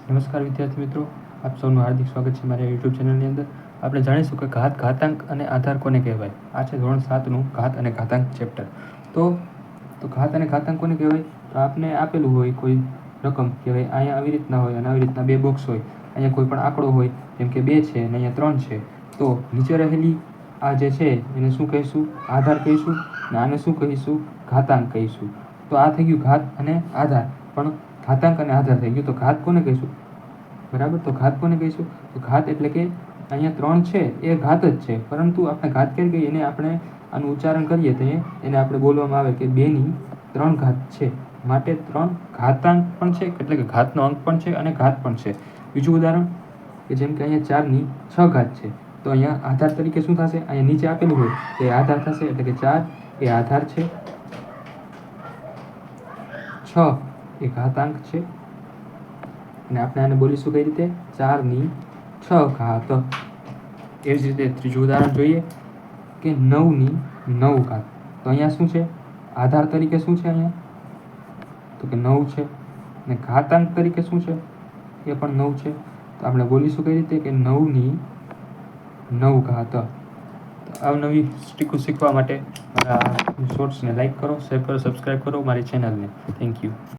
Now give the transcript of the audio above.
નમસ્કાર વિદ્યાર્થી મિત્રો, આપ સૌનું હાર્દિક સ્વાગત છે મારી યુટ્યુબ ચેનલની અંદર. આપણે જાણીશું કે ઘાત, ઘાતાંક અને આધાર કોને કહેવાય. આ છે ધોરણ 7નું ઘાત અને ઘાતાંક ચેપ્ટર. તો ઘાત અને ઘાતાંક કોને કહેવાય? તો આપને આપેલું હોય કોઈ રકમ કે ભાઈ અહીંયા આવી રીતના હોય અને આવી રીતના બે બોક્સ હોય. અહીંયા કોઈ પણ આંકડો હોય, જેમ કે 2 છે અને અહીંયા 3 છે. તો નીચે રહેલી આ જે છે એને શું કહીશું? આધાર કહીશું. અને આને શું કહીશું? ઘાતાંક કહીશું. તો આ થઈ ગયું ઘાત અને આધાર. પણ ઘાતાંક અને આધાર થઈ ગયું. તો ઘાત કોને કહીશું? બરાબર. તો ઘાત કોને કહીશું? તો ઘાત એટલે કે અહીંયા 3 છે એ ઘાત જ છે, પરંતુ આપણે ઘાત ક્યારે કહીએ? એને આપણે આનું ઉચ્ચારણ કરીએ તો એને આપણે બોલવામાં આવે કે 2ની 3 ઘાત છે. માટે 3 ઘાતાંક પણ છે, એટલે કે ઘાતનો અંક પણ છે અને ઘાત પણ છે. બીજું ઉદાહરણ કે જેમ કે અહીંયા 4ની 6 ઘાત છે. તો અહીંયા આધાર તરીકે શું થશે? અહીંયા નીચે આપેલું હોય તો એ આધાર થશે, એટલે કે 4 એ આધાર છે, 6 એ ઘાતાંક છે. અને આપણે આને બોલીશું કઈ રીતે? 4ની 6 ઘાત. એ જ રીતે ત્રીજું ઉદાહરણ જોઈએ કે 9ની 9 ઘાત. તો અહીંયા શું છે? આધાર તરીકે શું છે અહીંયા? તો કે 9 છે. અને ઘાતાંક તરીકે શું છે? એ પણ 9 છે. તો આપણે બોલીશું કઈ રીતે? કે 9ની 9 ઘાત. તો અવનવી સ્ટીકો શીખવા માટે મારા શોર્ટ્સને લાઈક કરો, શેર કરો, સબસ્ક્રાઈબ કરો મારી ચેનલને. Thank you.